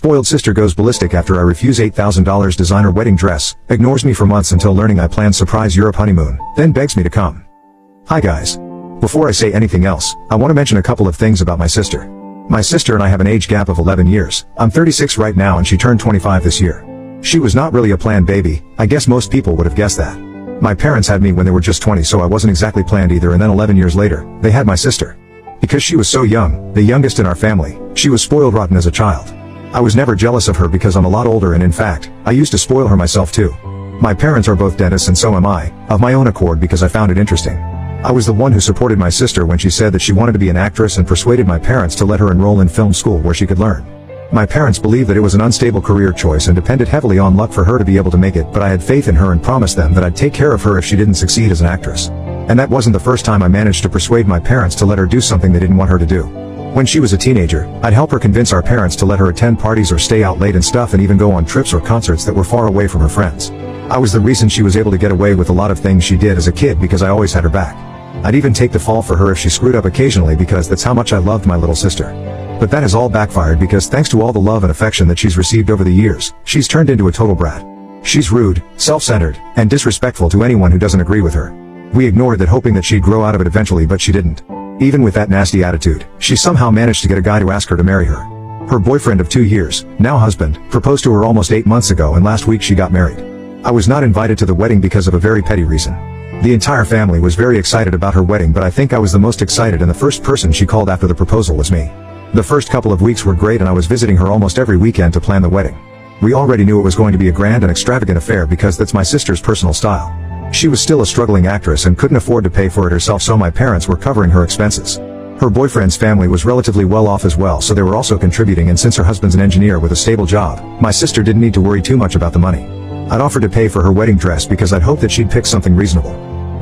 Spoiled sister goes ballistic after I refuse $8,000 designer wedding dress, ignores me for months until learning I plan surprise Europe honeymoon, then begs me to come. Hi guys. Before I say anything else, I want to mention a couple of things about my sister. My sister and I have an age gap of 11 years. I'm 36 right now and she turned 25 this year. She was not really a planned baby. I guess most people would have guessed that. My parents had me when they were just 20, so I wasn't exactly planned either, and then 11 years later, they had my sister. Because she was so young, the youngest in our family, she was spoiled rotten as a child. I was never jealous of her because I'm a lot older, and in fact, I used to spoil her myself too. My parents are both dentists and so am I, of my own accord because I found it interesting. I was the one who supported my sister when she said that she wanted to be an actress and persuaded my parents to let her enroll in film school where she could learn. My parents believed that it was an unstable career choice and depended heavily on luck for her to be able to make it, but I had faith in her and promised them that I'd take care of her if she didn't succeed as an actress. And that wasn't the first time I managed to persuade my parents to let her do something they didn't want her to do. When she was a teenager, I'd help her convince our parents to let her attend parties or stay out late and stuff, and even go on trips or concerts that were far away from her friends. I was the reason she was able to get away with a lot of things she did as a kid because I always had her back. I'd even take the fall for her if she screwed up occasionally because that's how much I loved my little sister. But that has all backfired because thanks to all the love and affection that she's received over the years, she's turned into a total brat. She's rude, self-centered, and disrespectful to anyone who doesn't agree with her. We ignored that, hoping that she'd grow out of it eventually, but she didn't. Even with that nasty attitude, she somehow managed to get a guy to ask her to marry her. Her boyfriend of 2 years, now husband, proposed to her almost 8 months ago, and last week she got married. I was not invited to the wedding because of a very petty reason. The entire family was very excited about her wedding, but I think I was the most excited, and the first person she called after the proposal was me. The first couple of weeks were great and I was visiting her almost every weekend to plan the wedding. We already knew it was going to be a grand and extravagant affair because that's my sister's personal style. She was still a struggling actress and couldn't afford to pay for it herself, so my parents were covering her expenses. Her boyfriend's family was relatively well off as well, so they were also contributing, and since her husband's an engineer with a stable job, my sister didn't need to worry too much about the money. I'd offered to pay for her wedding dress because I'd hoped that she'd pick something reasonable.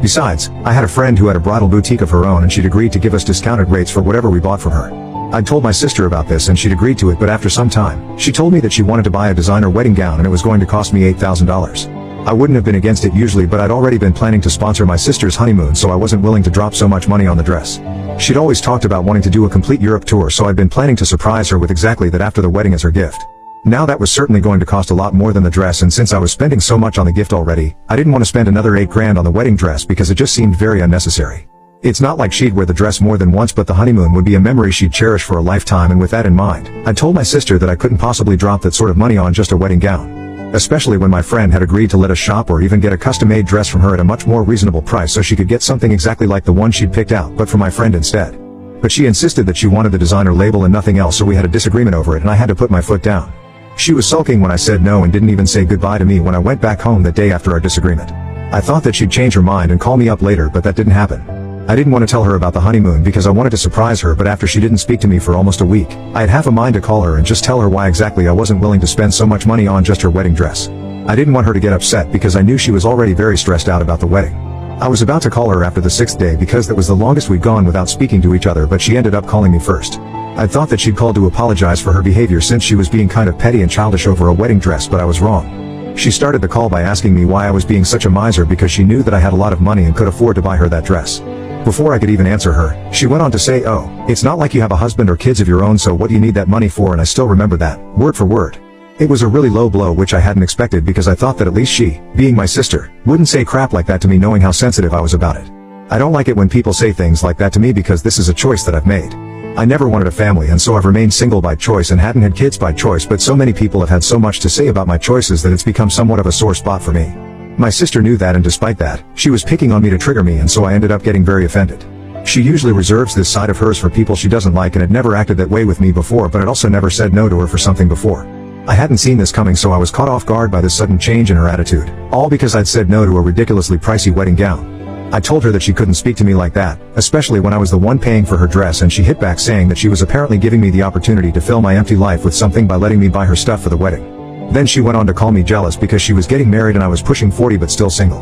Besides, I had a friend who had a bridal boutique of her own and she'd agreed to give us discounted rates for whatever we bought from her. I'd told my sister about this and she'd agreed to it, but after some time, she told me that she wanted to buy a designer wedding gown and it was going to cost me $8,000. I wouldn't have been against it usually, but I'd already been planning to sponsor my sister's honeymoon, so I wasn't willing to drop so much money on the dress. She'd always talked about wanting to do a complete Europe tour, so I'd been planning to surprise her with exactly that after the wedding as her gift. Now that was certainly going to cost a lot more than the dress, and since I was spending so much on the gift already, I didn't want to spend another $8 grand on the wedding dress because it just seemed very unnecessary. It's not like she'd wear the dress more than once, but the honeymoon would be a memory she'd cherish for a lifetime, and with that in mind, I told my sister that I couldn't possibly drop that sort of money on just a wedding gown. Especially when my friend had agreed to let us shop or even get a custom-made dress from her at a much more reasonable price so she could get something exactly like the one she'd picked out, but for my friend instead. But she insisted that she wanted the designer label and nothing else, so we had a disagreement over it and I had to put my foot down. She was sulking when I said no and didn't even say goodbye to me when I went back home that day after our disagreement. I thought that she'd change her mind and call me up later, but that didn't happen. I didn't want to tell her about the honeymoon because I wanted to surprise her, but after she didn't speak to me for almost a week, I had half a mind to call her and just tell her why exactly I wasn't willing to spend so much money on just her wedding dress. I didn't want her to get upset because I knew she was already very stressed out about the wedding. I was about to call her after the 6th day because that was the longest we'd gone without speaking to each other, but she ended up calling me first. I thought that she'd called to apologize for her behavior since she was being kind of petty and childish over a wedding dress, but I was wrong. She started the call by asking me why I was being such a miser because she knew that I had a lot of money and could afford to buy her that dress. Before I could even answer her, she went on to say, "Oh, it's not like you have a husband or kids of your own, so what do you need that money for?" And I still remember that, word for word. It was a really low blow, which I hadn't expected because I thought that at least she, being my sister, wouldn't say crap like that to me, knowing how sensitive I was about it. I don't like it when people say things like that to me because this is a choice that I've made. I never wanted a family, and so I've remained single by choice and hadn't had kids by choice, but so many people have had so much to say about my choices that it's become somewhat of a sore spot for me. My sister knew that, and despite that, she was picking on me to trigger me, and so I ended up getting very offended. She usually reserves this side of hers for people she doesn't like, and had never acted that way with me before, but I'd also never said no to her for something before. I hadn't seen this coming, so I was caught off guard by this sudden change in her attitude, all because I'd said no to a ridiculously pricey wedding gown. I told her that she couldn't speak to me like that, especially when I was the one paying for her dress, and she hit back saying that she was apparently giving me the opportunity to fill my empty life with something by letting me buy her stuff for the wedding. Then she went on to call me jealous because she was getting married and I was pushing 40 but still single.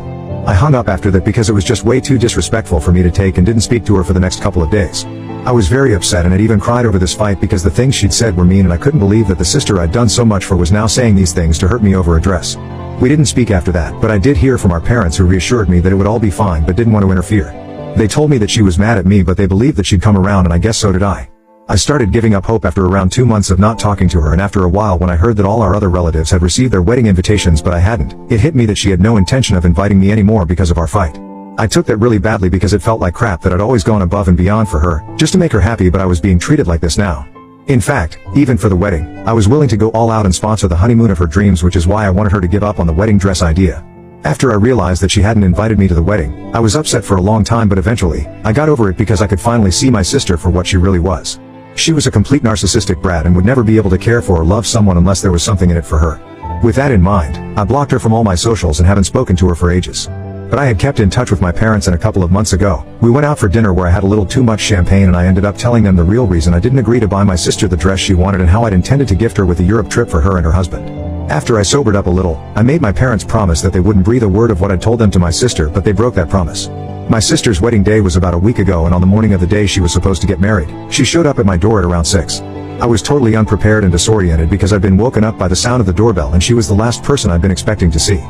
I hung up after that because it was just way too disrespectful for me to take and didn't speak to her for the next couple of days. I was very upset and had even cried over this fight because the things she'd said were mean, and I couldn't believe that the sister I'd done so much for was now saying these things to hurt me over a dress. We didn't speak after that, but I did hear from our parents who reassured me that it would all be fine but didn't want to interfere. They told me that she was mad at me, but they believed that she'd come around, and I guess so did I. I started giving up hope after around 2 months of not talking to her, and after a while when I heard that all our other relatives had received their wedding invitations but I hadn't, it hit me that she had no intention of inviting me anymore because of our fight. I took that really badly because it felt like crap that I'd always gone above and beyond for her, just to make her happy, but I was being treated like this now. In fact, even for the wedding, I was willing to go all out and sponsor the honeymoon of her dreams, which is why I wanted her to give up on the wedding dress idea. After I realized that she hadn't invited me to the wedding, I was upset for a long time, but eventually, I got over it because I could finally see my sister for what she really was. She was a complete narcissistic brat and would never be able to care for or love someone unless there was something in it for her. With that in mind, I blocked her from all my socials and haven't spoken to her for ages. But I had kept in touch with my parents, and a couple of months ago, we went out for dinner where I had a little too much champagne, and I ended up telling them the real reason I didn't agree to buy my sister the dress she wanted and how I'd intended to gift her with a Europe trip for her and her husband. After I sobered up a little, I made my parents promise that they wouldn't breathe a word of what I'd told them to my sister, but they broke that promise. My sister's wedding day was about a week ago, and on the morning of the day she was supposed to get married, she showed up at my door at around 6. I was totally unprepared and disoriented because I'd been woken up by the sound of the doorbell, and she was the last person I'd been expecting to see.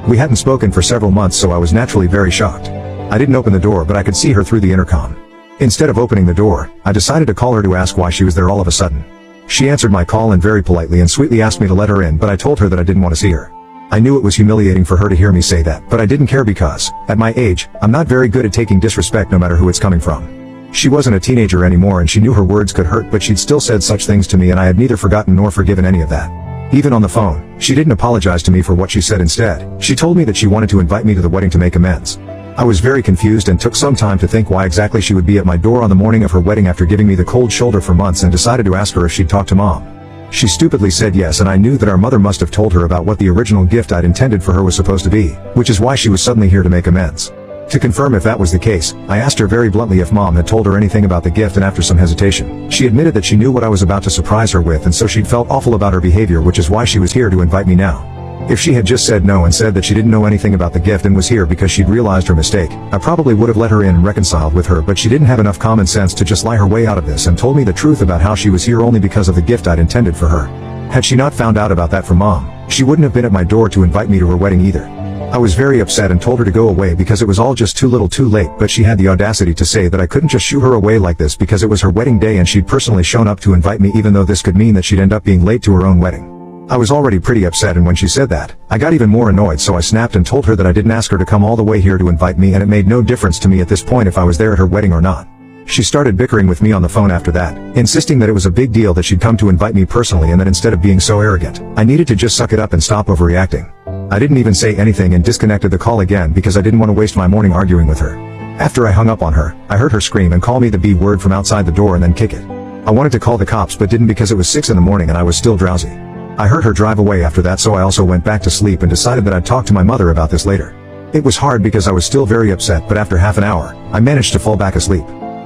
We hadn't spoken for several months, so I was naturally very shocked. I didn't open the door, but I could see her through the intercom. Instead of opening the door, I decided to call her to ask why she was there all of a sudden. She answered my call and very politely and sweetly asked me to let her in, but I told her that I didn't want to see her. I knew it was humiliating for her to hear me say that, but I didn't care because, at my age, I'm not very good at taking disrespect no matter who it's coming from. She wasn't a teenager anymore and she knew her words could hurt, but she'd still said such things to me, and I had neither forgotten nor forgiven any of that. Even on the phone, she didn't apologize to me for what she said. Instead, she told me that she wanted to invite me to the wedding to make amends. I was very confused and took some time to think why exactly she would be at my door on the morning of her wedding after giving me the cold shoulder for months, and decided to ask her if she'd talk to Mom. She stupidly said yes, and I knew that our mother must have told her about what the original gift I'd intended for her was supposed to be, which is why she was suddenly here to make amends. To confirm if that was the case, I asked her very bluntly if Mom had told her anything about the gift, and after some hesitation, she admitted that she knew what I was about to surprise her with, and so she'd felt awful about her behavior, which is why she was here to invite me now. If she had just said no and said that she didn't know anything about the gift and was here because she'd realized her mistake, I probably would have let her in and reconciled with her, but she didn't have enough common sense to just lie her way out of this and told me the truth about how she was here only because of the gift I'd intended for her. Had she not found out about that from Mom, she wouldn't have been at my door to invite me to her wedding either. I was very upset and told her to go away because it was all just too little too late, but she had the audacity to say that I couldn't just shoo her away like this because it was her wedding day and she'd personally shown up to invite me, even though this could mean that she'd end up being late to her own wedding. I was already pretty upset, and when she said that, I got even more annoyed, so I snapped and told her that I didn't ask her to come all the way here to invite me, and it made no difference to me at this point if I was there at her wedding or not. She started bickering with me on the phone after that, insisting that it was a big deal that she'd come to invite me personally, and that instead of being so arrogant, I needed to just suck it up and stop overreacting. I didn't even say anything and disconnected the call again because I didn't want to waste my morning arguing with her. After I hung up on her, I heard her scream and call me the B word from outside the door and then kick it. I wanted to call the cops but didn't because it was 6 in the morning and I was still drowsy. I heard her drive away after that, so I also went back to sleep and decided that I'd talk to my mother about this later. It was hard because I was still very upset, but after half an hour, I managed to fall back asleep.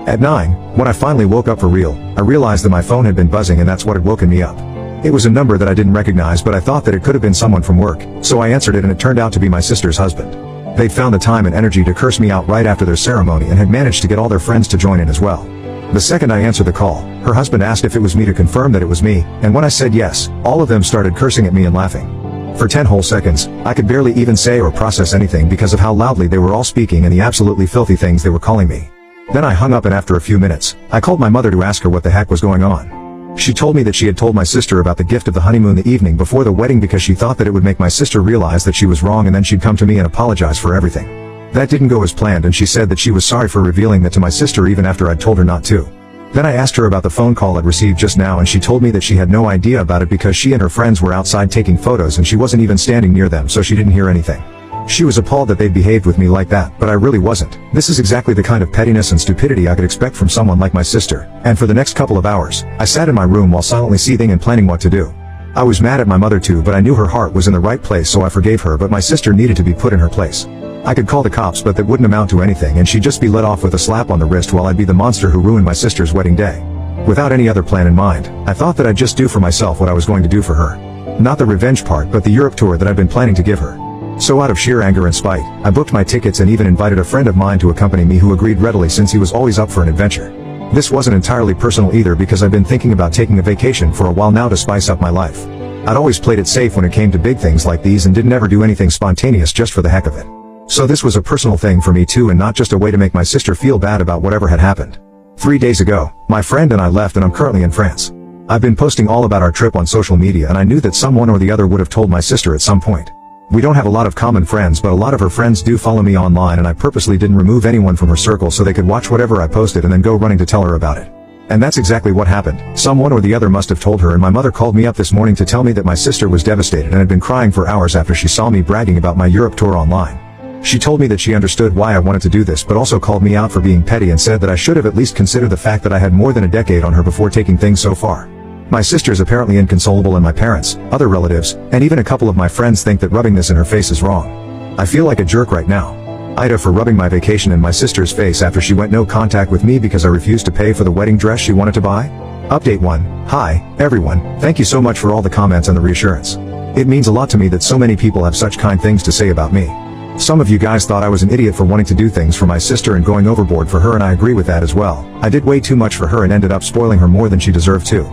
At 9, when I finally woke up for real, I realized that my phone had been buzzing and that's what had woken me up. It was a number that I didn't recognize, but I thought that it could have been someone from work, so I answered it, and it turned out to be my sister's husband. They'd found the time and energy to curse me out right after their ceremony and had managed to get all their friends to join in as well. The second I answered the call, her husband asked if it was me to confirm that it was me, and when I said yes, all of them started cursing at me and laughing. For 10 whole seconds, I could barely even say or process anything because of how loudly they were all speaking and the absolutely filthy things they were calling me. Then I hung up, and after a few minutes, I called my mother to ask her what the heck was going on. She told me that she had told my sister about the gift of the honeymoon the evening before the wedding because she thought that it would make my sister realize that she was wrong, and then she'd come to me and apologize for everything. That didn't go as planned, and she said that she was sorry for revealing that to my sister even after I'd told her not to. Then I asked her about the phone call I'd received just now, and she told me that she had no idea about it because she and her friends were outside taking photos and she wasn't even standing near them, so she didn't hear anything. She was appalled that they'd behaved with me like that, but I really wasn't. This is exactly the kind of pettiness and stupidity I could expect from someone like my sister, and for the next couple of hours, I sat in my room while silently seething and planning what to do. I was mad at my mother too, but I knew her heart was in the right place, so I forgave her, but my sister needed to be put in her place. I could call the cops, but that wouldn't amount to anything, and she'd just be let off with a slap on the wrist while I'd be the monster who ruined my sister's wedding day. Without any other plan in mind, I thought that I'd just do for myself what I was going to do for her. Not the revenge part, but the Europe tour that I'd been planning to give her. So out of sheer anger and spite, I booked my tickets and even invited a friend of mine to accompany me, who agreed readily since he was always up for an adventure. This wasn't entirely personal either because I've been thinking about taking a vacation for a while now to spice up my life. I'd always played it safe when it came to big things like these and didn't ever do anything spontaneous just for the heck of it. So this was a personal thing for me too, and not just a way to make my sister feel bad about whatever had happened. 3 days ago, my friend and I left and I'm currently in France. I've been posting all about our trip on social media and I knew that someone or the other would have told my sister at some point. We don't have a lot of common friends, but a lot of her friends do follow me online, and I purposely didn't remove anyone from her circle so they could watch whatever I posted and then go running to tell her about it. And that's exactly what happened. Someone or the other must have told her, and my mother called me up this morning to tell me that my sister was devastated and had been crying for hours after she saw me bragging about my Europe tour online. She told me that she understood why I wanted to do this, but also called me out for being petty and said that I should have at least considered the fact that I had more than a decade on her before taking things so far. My sister's apparently inconsolable, and my parents, other relatives, and even a couple of my friends think that rubbing this in her face is wrong. I feel like a jerk right now. Ida for rubbing my vacation in my sister's face after she went no contact with me because I refused to pay for the wedding dress she wanted to buy. Update 1. Hi, everyone, thank you so much for all the comments and the reassurance. It means a lot to me that so many people have such kind things to say about me. Some of you guys thought I was an idiot for wanting to do things for my sister and going overboard for her, and I agree with that as well. I did way too much for her and ended up spoiling her more than she deserved to.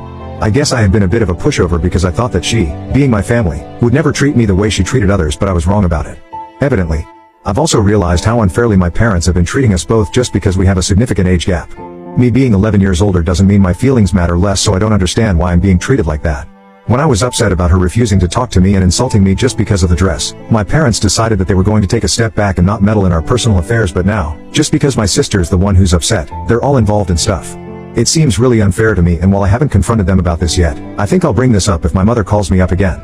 I guess I had been a bit of a pushover because I thought that she, being my family, would never treat me the way she treated others, but I was wrong about it. Evidently. I've also realized how unfairly my parents have been treating us both just because we have a significant age gap. Me being 11 years older doesn't mean my feelings matter less, so I don't understand why I'm being treated like that. When I was upset about her refusing to talk to me and insulting me just because of the dress, my parents decided that they were going to take a step back and not meddle in our personal affairs, but now, just because my sister's the one who's upset, they're all involved in stuff. It seems really unfair to me, and while I haven't confronted them about this yet, I think I'll bring this up if my mother calls me up again.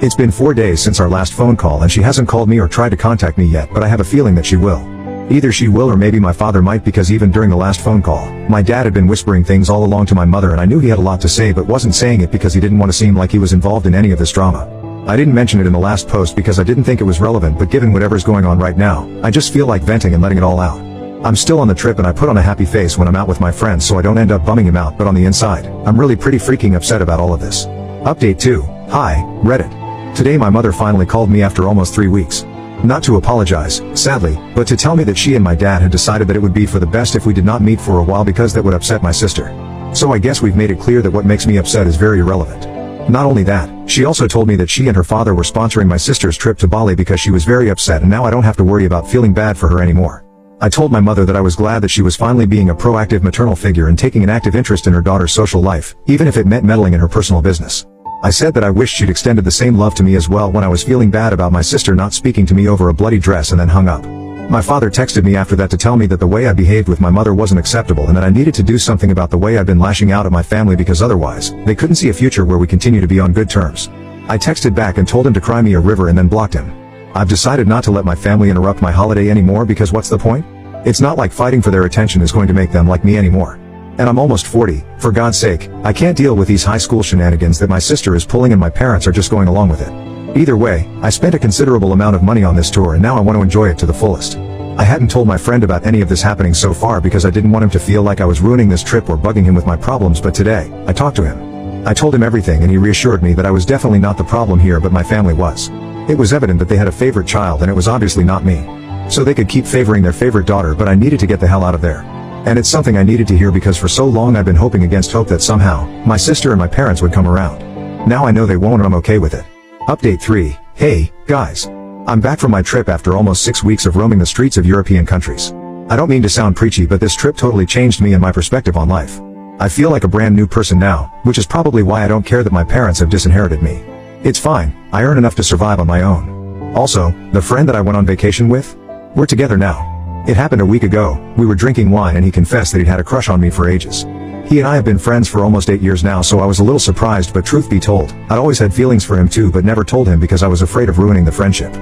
It's been 4 days since our last phone call and she hasn't called me or tried to contact me yet, but I have a feeling that she will. Either she will or maybe my father might, because even during the last phone call, my dad had been whispering things all along to my mother, and I knew he had a lot to say but wasn't saying it because he didn't want to seem like he was involved in any of this drama. I didn't mention it in the last post because I didn't think it was relevant, but given whatever's going on right now, I just feel like venting and letting it all out. I'm still on the trip and I put on a happy face when I'm out with my friends so I don't end up bumming him out, but on the inside, I'm really pretty freaking upset about all of this. Update 2. Hi, Reddit. Today my mother finally called me after almost 3 weeks. Not to apologize, sadly, but to tell me that she and my dad had decided that it would be for the best if we did not meet for a while because that would upset my sister. So I guess we've made it clear that what makes me upset is very irrelevant. Not only that, she also told me that she and her father were sponsoring my sister's trip to Bali because she was very upset, and now I don't have to worry about feeling bad for her anymore. I told my mother that I was glad that she was finally being a proactive maternal figure and taking an active interest in her daughter's social life, even if it meant meddling in her personal business. I said that I wished she'd extended the same love to me as well when I was feeling bad about my sister not speaking to me over a bloody dress, and then hung up. My father texted me after that to tell me that the way I behaved with my mother wasn't acceptable and that I needed to do something about the way I've been lashing out at my family, because otherwise, they couldn't see a future where we continue to be on good terms. I texted back and told him to cry me a river and then blocked him. I've decided not to let my family interrupt my holiday anymore, because what's the point? It's not like fighting for their attention is going to make them like me anymore. And I'm almost 40, for God's sake, I can't deal with these high school shenanigans that my sister is pulling and my parents are just going along with it. Either way, I spent a considerable amount of money on this tour and now I want to enjoy it to the fullest. I hadn't told my friend about any of this happening so far because I didn't want him to feel like I was ruining this trip or bugging him with my problems, but today, I talked to him. I told him everything and he reassured me that I was definitely not the problem here, but my family was. It was evident that they had a favorite child and it was obviously not me. So they could keep favoring their favorite daughter, but I needed to get the hell out of there. And it's something I needed to hear because for so long I've been hoping against hope that somehow, my sister and my parents would come around. Now I know they won't and I'm okay with it. Update 3. Hey, guys. I'm back from my trip after almost 6 weeks of roaming the streets of European countries. I don't mean to sound preachy, but this trip totally changed me and my perspective on life. I feel like a brand new person now, which is probably why I don't care that my parents have disinherited me. It's fine, I earn enough to survive on my own. Also, the friend that I went on vacation with? We're together now. It happened a week ago. We were drinking wine and he confessed that he'd had a crush on me for ages. He and I have been friends for almost 8 years now, so I was a little surprised, but truth be told, I'd always had feelings for him too, but never told him because I was afraid of ruining the friendship.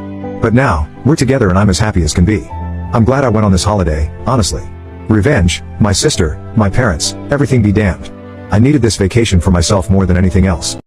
But now, we're together and I'm as happy as can be. I'm glad I went on this holiday, honestly. Revenge, my sister, my parents, everything be damned. I needed this vacation for myself more than anything else.